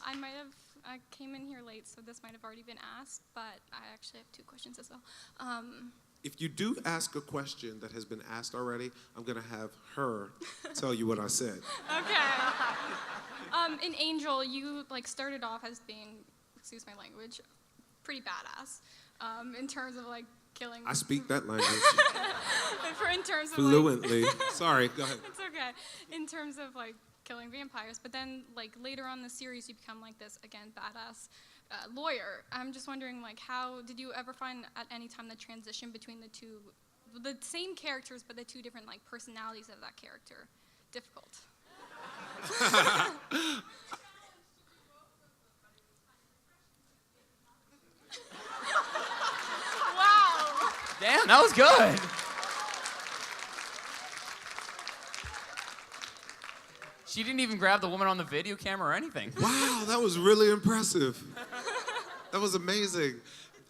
I came in here late, so this might have already been asked, but I actually have 2 questions as well. If you do ask a question that has been asked already, I'm going to have her tell you what I said. Okay. In Angel, you started off as being, excuse my language, pretty badass. In terms of killing. I speak that language. In terms of fluently. Sorry, go ahead. It's okay. In terms of killing vampires, but then later on in the series, you become this again badass lawyer. I'm just wondering how did you ever find at any time the transition between the same characters but the 2 different personalities of that character difficult? Wow. Damn, that was good. She didn't even grab the woman on the video camera or anything. Wow, that was really impressive. That was amazing.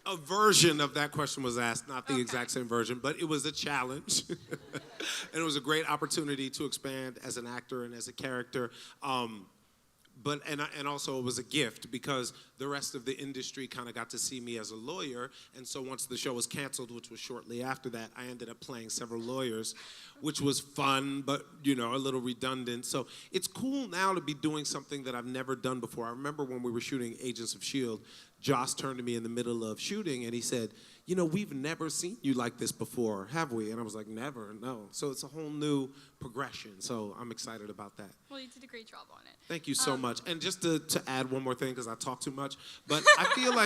A version of that question was asked, not the exact same version, but it was a challenge. And it was a great opportunity to expand as an actor and as a character. And also it was a gift because the rest of the industry kind of got to see me as a lawyer. And so once the show was canceled, which was shortly after that, I ended up playing several lawyers, which was fun, but a little redundant. So it's cool now to be doing something that I've never done before. I remember when we were shooting Agents of S.H.I.E.L.D., Joss turned to me in the middle of shooting and he said, we've never seen you like this before, have we? And I was like, never, no. So it's a whole new progression. So I'm excited about that. Well, you did a great job on it. Thank you so much. And just to add one more thing, because I talk too much, but I feel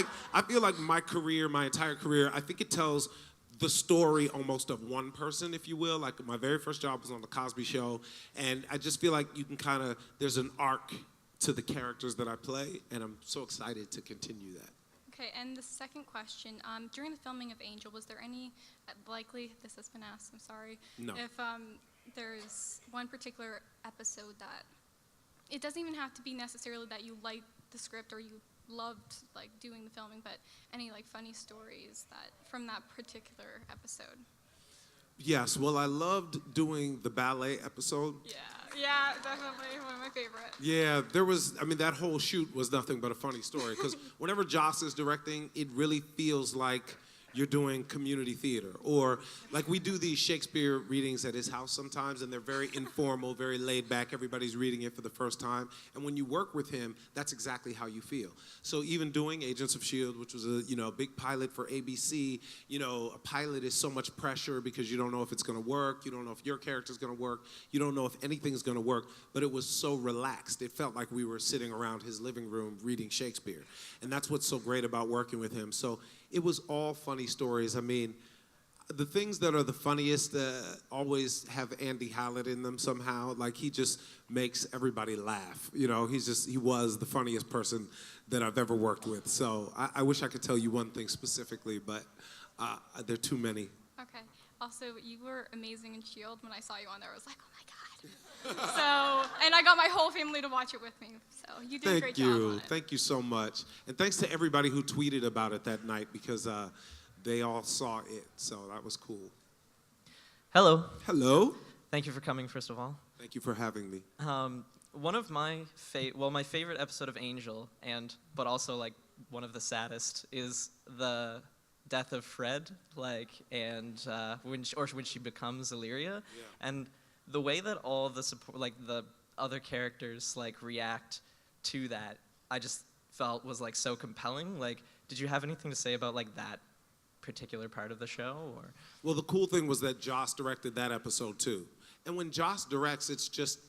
like my career, my entire career, I think it tells the story almost of one person, if you will. My very first job was on The Cosby Show, and I just feel like you can there's an arc to the characters that I play, and I'm so excited to continue that. Okay, and the second question, during the filming of Angel, was there any, this has been asked, I'm sorry. No. If there's one particular episode that, it doesn't even have to be necessarily that you liked the script or you loved doing the filming, but any funny stories from that particular episode? Yes, well, I loved doing the ballet episode. Yeah, definitely one of my favorites. Yeah, that whole shoot was nothing but a funny story, because whenever Joss is directing, it really feels like you're doing community theater. Or we do these Shakespeare readings at his house sometimes, and they're very informal, very laid back. Everybody's reading it for the first time. And when you work with him, that's exactly how you feel. So even doing Agents of S.H.I.E.L.D., which was a big pilot for ABC, a pilot is so much pressure because you don't know if it's gonna work, you don't know if your character's gonna work, you don't know if anything's gonna work, but it was so relaxed. It felt like we were sitting around his living room reading Shakespeare. And that's what's so great about working with him. So it was all funny stories. The things that are the funniest always have Andy Hallett in them somehow. He just makes everybody laugh. He was the funniest person that I've ever worked with. So I wish I could tell you one thing specifically, but there are too many. Okay. Also, you were amazing in S.H.I.E.L.D. When I saw you on there, I was like, oh my God. So, and I got my whole family to watch it with me. So you did a great job on it. Thank you so much. And thanks to everybody who tweeted about it that night, because they all saw it. So that was cool. Hello. Hello. Thank you for coming, first of all. Thank you for having me. One of my my favorite episode of Angel, but also one of the saddest, is the death of Fred, when she becomes Illyria, and the way that all the support, the other characters, react to that, I just felt was so compelling. Did you have anything to say about that particular part of the show, or? Well, the cool thing was that Joss directed that episode too, and when Joss directs, it's just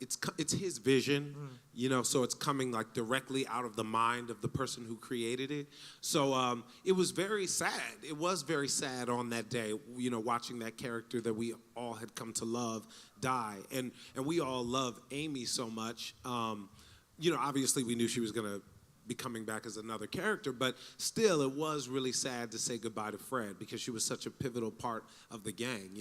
it's his vision, so it's coming directly out of the mind of the person who created it. So it was very sad. It was very sad on that day, watching that character that we all had come to love die. And we all love Amy so much. Obviously we knew she was gonna be coming back as another character, but still it was really sad to say goodbye to Fred because she was such a pivotal part of the gang,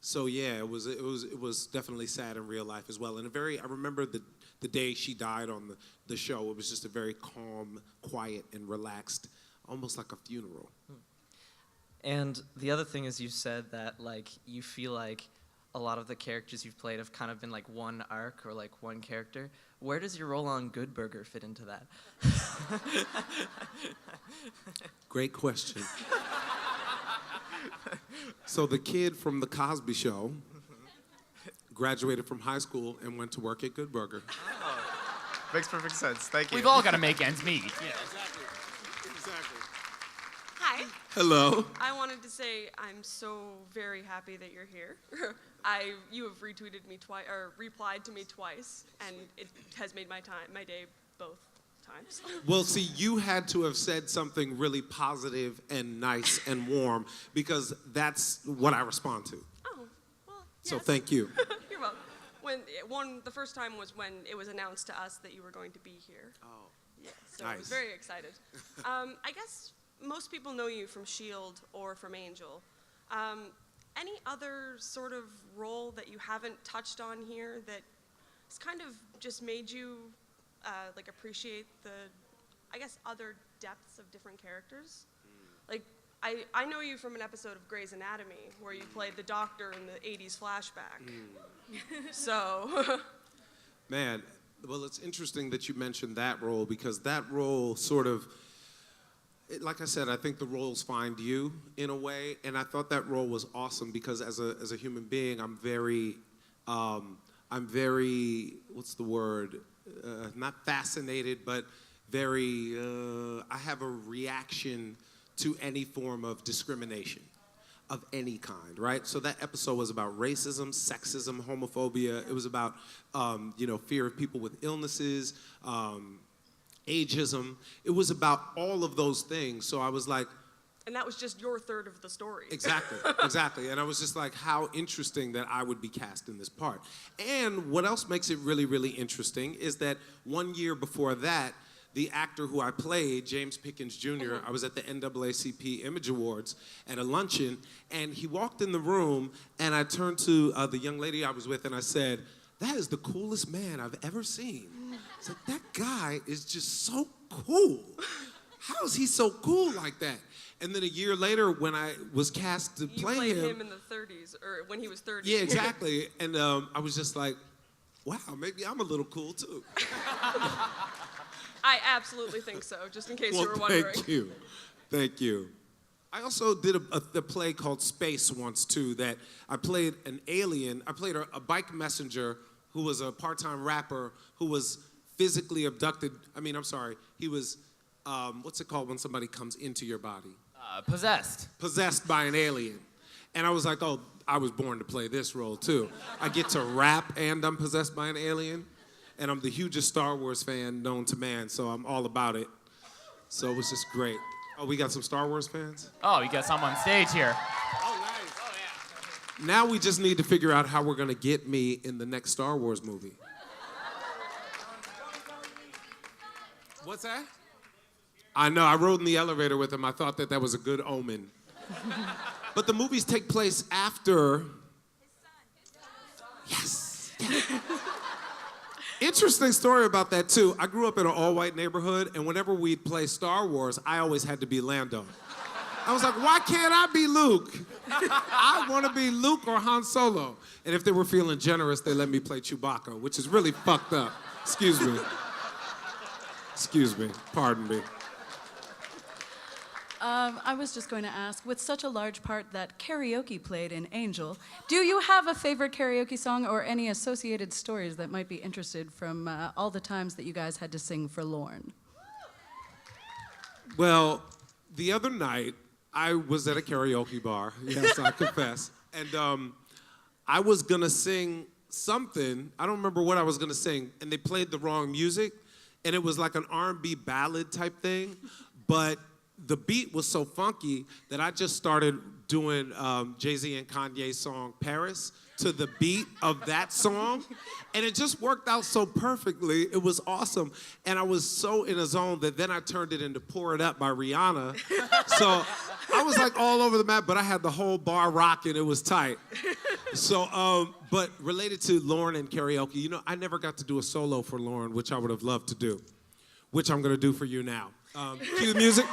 So yeah, it was definitely sad in real life as well. And I remember the day she died on the show, it was just a very calm, quiet, and relaxed, almost like a funeral. And the other thing is, you said that you feel like a lot of the characters you've played have kind of been like one arc or like one character. Where does your role on Good Burger fit into that? Great question. So the kid from The Cosby Show graduated from high school and went to work at Good Burger. Makes perfect sense. Thank you. We've all got to make ends meet. Exactly. Hi. Hello. I wanted to say I'm so very happy that you're here. You have retweeted me twice or replied to me twice, and it has made my day both times. Well, see, you had to have said something really positive and nice and warm because that's what I respond to. Oh, well, yes. So thank you. You're welcome. The first time was when it was announced to us that you were going to be here. Oh. Yeah, so I was Nice. very excited. I guess most people know you from S.H.I.E.L.D. or from Angel. Any other sort of role that you haven't touched on here that has kind of just made you like appreciate the, I guess, other depths of different characters? Like, I know you from an episode of Grey's Anatomy where you played the doctor in the 80s flashback. So, Man, well, it's interesting that you mentioned that role because that role sort of, like I said, I think the roles find you in a way, and I thought that role was awesome because as a human being, I'm very, what's the word? Not fascinated, but very, I have a reaction to any form of discrimination of any kind, right? So that episode was about racism, sexism, homophobia. It was about, fear of people with illnesses, ageism. It was about all of those things. So I was like, and that was just your third of the story. Exactly. And I was just like, how interesting that I would be cast in this part. And what else makes it really, really interesting is that 1 year before that, the actor who I played, James Pickens Jr., I was at the NAACP Image Awards at a luncheon, and he walked in the room, and I turned to the young lady I was with, and I said, that is the coolest man I've ever seen. I said, that guy is just so cool. How is he so cool like that? And then a year later, when I was cast to play You played him in the 30s, or when he was 30. Yeah, exactly. And I was just like, wow, maybe I'm a little cool too. I absolutely think so, just in case you were wondering. Thank you. I also did a play called Space once too, that I played an alien. I played a bike messenger who was a part-time rapper who was physically abducted. He was, what's it called when somebody comes into your body? Possessed. Possessed by an alien. And I was like, oh, I was born to play this role too. I get to rap and I'm possessed by an alien. And I'm the hugest Star Wars fan known to man, so I'm all about it. So it was just great. Oh, we got some Star Wars fans? Oh, you got some on stage here. Oh, nice. Oh, yeah. Now we just need to figure out how we're going to get me in the next Star Wars movie. What's that? I know, I rode in the elevator with him. I thought that was a good omen. But the movies take place after... Yes. Interesting story about that, too. I grew up in an all-white neighborhood, and whenever we'd play Star Wars, I always had to be Lando. I was like, why can't I be Luke? I want to be Luke or Han Solo. And if they were feeling generous, they let me play Chewbacca, which is really fucked up. Excuse me. Pardon me. I was just going to ask, with such a large part that karaoke played in Angel, do you have a favorite karaoke song or any associated stories that might be interested from all the times that you guys had to sing for Lorne? Well, the other night, I was at a karaoke bar. Yes, I confess. And I was going to sing something. I don't remember what I was going to sing. And they played the wrong music. And it was like an R&B ballad type thing. But the beat was so funky that I just started doing Jay-Z and Kanye's song Paris to the beat of that song. And it just worked out so perfectly. It was awesome. And I was so in a zone that then I turned it into Pour It Up by Rihanna. So I was like all over the map, but I had the whole bar rocking. It was tight. So, but related to Lorne and karaoke, I never got to do a solo for Lorne, which I would have loved to do, which I'm going to do for you now. Cue the music.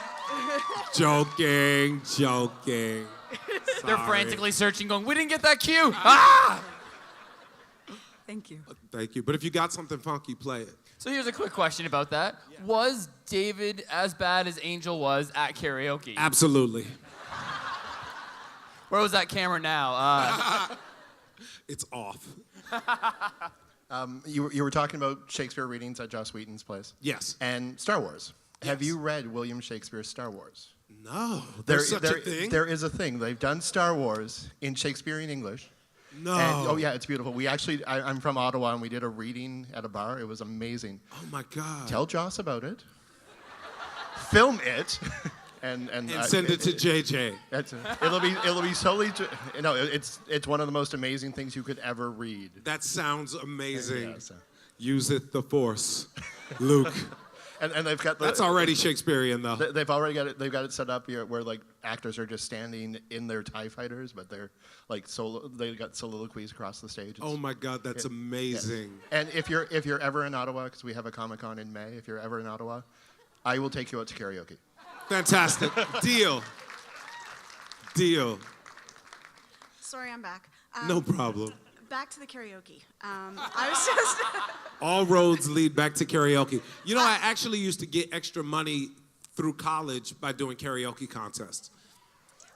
Joking. They're Sorry. frantically searching, going, we didn't get that cue. Ah! Thank you. Thank you. But if you got something funky, play it. So here's a quick question about that. Was David as bad as Angel was at karaoke? Absolutely. Where was that camera now? It's off. You were talking about Shakespeare readings at Joss Whedon's place. Yes. And Star Wars. Have you read William Shakespeare's Star Wars? No. There's such a thing? There is a thing. They've done Star Wars in Shakespearean English. No. And, oh, yeah, it's beautiful. We actually, I'm from Ottawa, and we did a reading at a bar. It was amazing. Oh, my God. Tell Joss about it. Film it. And send it to JJ. It'll be solely no. It's one of the most amazing things you could ever read. That sounds amazing. Yeah, so. Useth the Force, Luke. And they've got That's already Shakespearean, though. They've already got it. They've got it set up here where like actors are just standing in their TIE fighters, but they're like they got soliloquies across the stage. Oh my God, that's amazing. Yeah. And if you're ever in Ottawa, because we have a Comic-Con in May, if you're ever in Ottawa, I will take you out to karaoke. Fantastic. Deal. Sorry, I'm back. No problem. Back to the karaoke. I was just. All roads lead back to karaoke. You know, I actually used to get extra money through college by doing karaoke contests.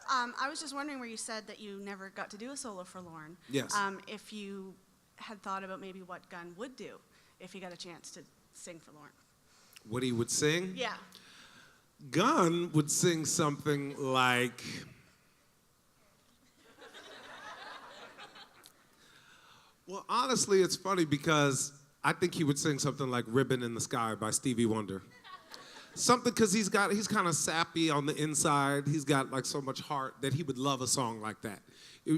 I was just wondering where you said that you never got to do a solo for Lorne. Yes. If you had thought about maybe what Gunn would do if he got a chance to sing for Lorne. What he would sing? Yeah. Gunn would sing something like, well, honestly, it's funny because I think he would sing something like Ribbon in the Sky by Stevie Wonder. Something, because he's kind of sappy on the inside. He's got like so much heart that he would love a song like that.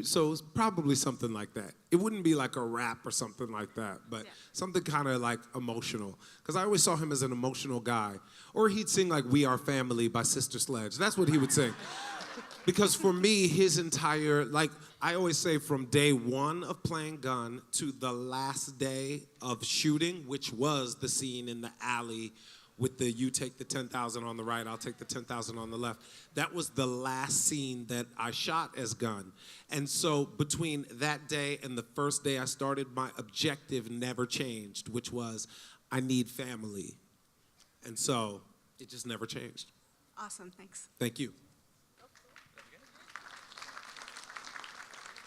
So it's probably something like that. It wouldn't be like a rap or something like that, but something kind of like emotional. Because I always saw him as an emotional guy. Or he'd sing like We Are Family by Sister Sledge. That's what he would sing. Because for me, his entire, like I always say, from day one of playing Gunn to the last day of shooting, which was the scene in the alley with the you take the 10,000 on the right, I'll take the 10,000 on the left. That was the last scene that I shot as Gunn. And so between that day and the first day I started, my objective never changed, which was I need family. And so it just never changed. Awesome, thanks. Thank you.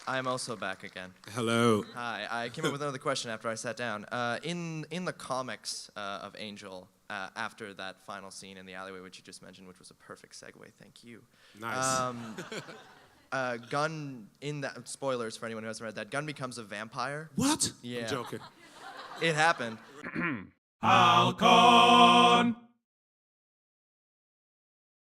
I'm also back again. Hello. Hi, I came up with another question after I sat down. In the comics of Angel, after that final scene in the alleyway, which you just mentioned, which was a perfect segue, thank you. Nice. Gunn, in that, spoilers for anyone who hasn't read that, Gunn becomes a vampire. What? Yeah. I'm joking. It happened. Hal-Con.